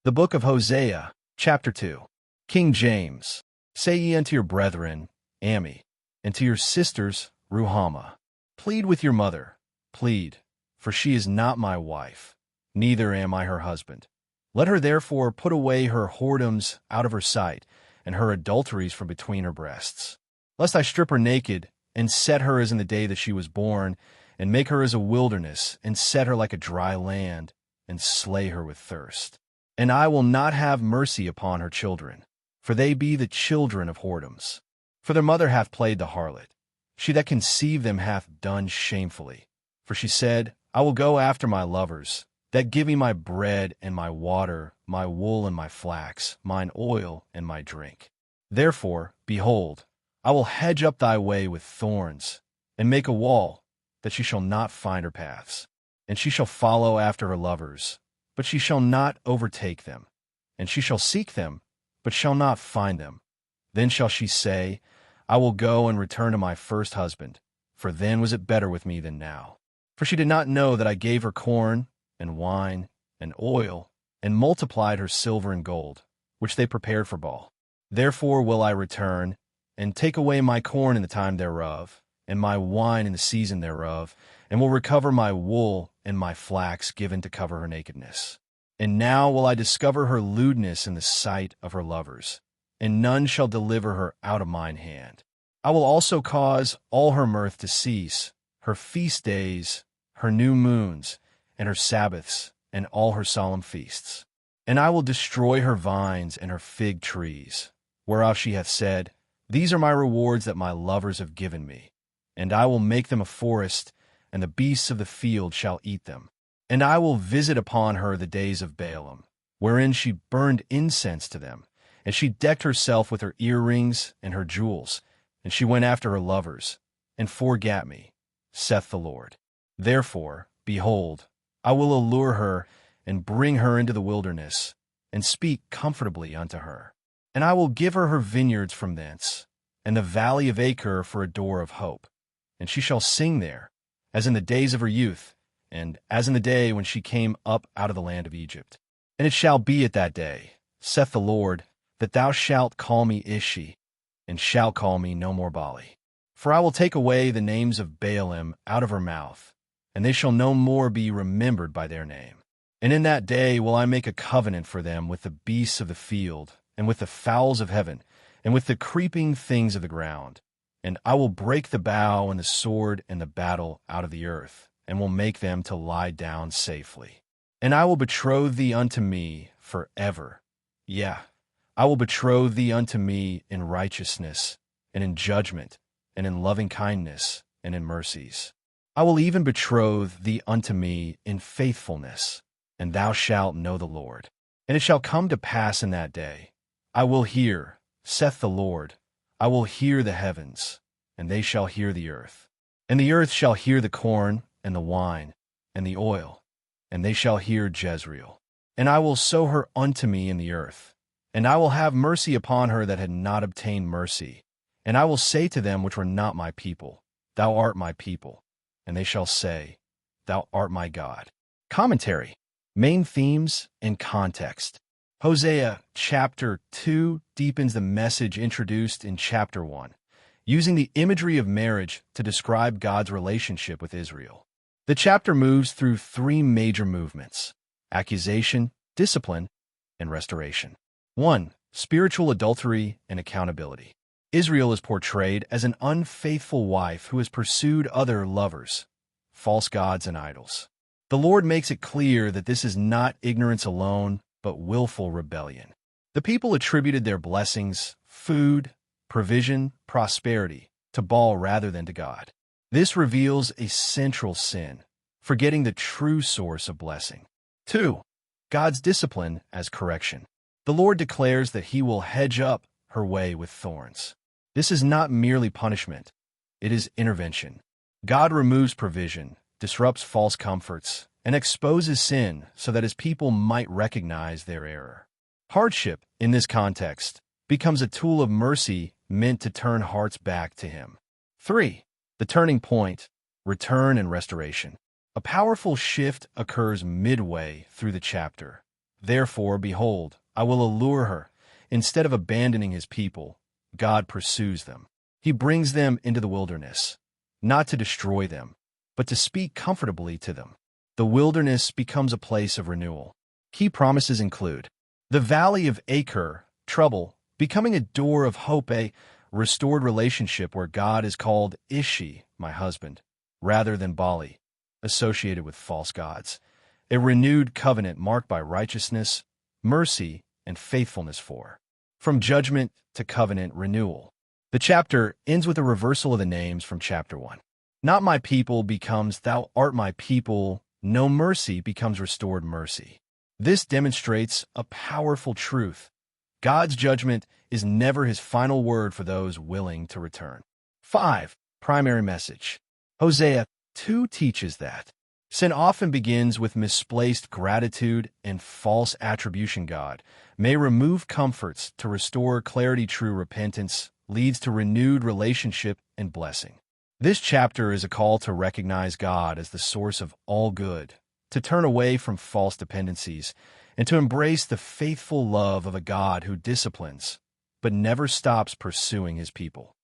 The book of Hosea, chapter 2. King James. Say ye unto your brethren, Ami, and to your sisters, Ruhamah. Plead with your mother, plead, for she is not my wife, neither am I her husband. Let her therefore put away her whoredoms out of her sight, and her adulteries from between her breasts. Lest I strip her naked, and set her as in the day that she was born, and make her as a wilderness, and set her like a dry land, and slay her with thirst. And I will not have mercy upon her children, for they be the children of whoredoms. For their mother hath played the harlot. She that conceived them hath done shamefully. For she said, I will go after my lovers, that give me my bread and my water, my wool and my flax, mine oil and my drink. Therefore, behold, I will hedge up thy way with thorns, and make a wall, that she shall not find her paths. And she shall follow after her lovers, but she shall not overtake them. And she shall seek them, but shall not find them. Then shall she say, I will go and return to my first husband, for then was it better with me than now. For she did not know that I gave her corn, and wine, and oil, and multiplied her silver and gold, which they prepared for Baal. Therefore will I return, and take away my corn in the time thereof, and my wine in the season thereof, and will recover my wool and my flax given to cover her nakedness. And now will I discover her lewdness in the sight of her lovers, and none shall deliver her out of mine hand. I will also cause all her mirth to cease, her feast days, her new moons, and her Sabbaths, and all her solemn feasts. And I will destroy her vines and her fig trees, whereof she hath said, These are my rewards that my lovers have given me. And I will make them a forest, and the beasts of the field shall eat them. And I will visit upon her the days of Baalim, wherein she burned incense to them, and she decked herself with her earrings and her jewels, and she went after her lovers, and forgat me, saith the Lord. Therefore, behold, I will allure her, and bring her into the wilderness, and speak comfortably unto her. And I will give her vineyards from thence, and the valley of Achor for a door of hope. And she shall sing there, as in the days of her youth, and as in the day when she came up out of the land of Egypt. And it shall be at that day, saith the Lord, that thou shalt call me Ishi, and shalt call me no more Bali. For I will take away the names of Baalim out of her mouth, and they shall no more be remembered by their name. And in that day will I make a covenant for them with the beasts of the field, and with the fowls of heaven, and with the creeping things of the ground. And I will break the bow and the sword and the battle out of the earth, and will make them to lie down safely. And I will betroth thee unto me forever. Yea, I will betroth thee unto me in righteousness, and in judgment, and in loving kindness, and in mercies. I will even betroth thee unto me in faithfulness, and thou shalt know the Lord. And it shall come to pass in that day, I will hear, saith the Lord, I will hear the heavens, and they shall hear the earth. And the earth shall hear the corn, and the wine, and the oil, and they shall hear Jezreel. And I will sow her unto me in the earth, and I will have mercy upon her that had not obtained mercy. And I will say to them which were not my people, Thou art my people. And they shall say, Thou art my God. Commentary, main themes, and context. Hosea Chapter 2 deepens the message introduced in Chapter 1, using the imagery of marriage to describe God's relationship with Israel. The chapter moves through three major movements: accusation, discipline, and restoration. 1. Spiritual adultery and accountability. Israel is portrayed as an unfaithful wife who has pursued other lovers, false gods, and idols. The Lord makes it clear that this is not ignorance alone, but willful rebellion. The people attributed their blessings, food, provision, prosperity, to Baal rather than to God. This reveals a central sin, forgetting the true source of blessing. 2. God's discipline as correction. The Lord declares that He will hedge up her way with thorns. This is not merely punishment, it is intervention. God removes provision, disrupts false comforts, and exposes sin so that His people might recognize their error. Hardship, in this context, becomes a tool of mercy meant to turn hearts back to Him. 3. The turning point, return and restoration. A powerful shift occurs midway through the chapter. Therefore, behold, I will allure her. Instead of abandoning his people, God pursues them. He brings them into the wilderness, not to destroy them, but to speak comfortably to them. The wilderness becomes a place of renewal. Key promises include the valley of Achor, trouble, becoming a door of hope, a restored relationship where God is called Ishi, my husband, rather than Bali, associated with false gods. A renewed covenant marked by righteousness, mercy, and faithfulness from judgment to covenant renewal. The chapter ends with a reversal of the names from chapter 1. Not my people becomes thou art my people, no mercy becomes restored mercy. This demonstrates a powerful truth. God's judgment is never his final word for those willing to return. 5. Primary message. Hosea 2 teaches that sin often begins with misplaced gratitude and false attribution. God may remove comforts to restore clarity. True repentance leads to renewed relationship and blessing. This chapter is a call to recognize God as the source of all good, to turn away from false dependencies, and to embrace the faithful love of a God who disciplines, but never stops pursuing his people.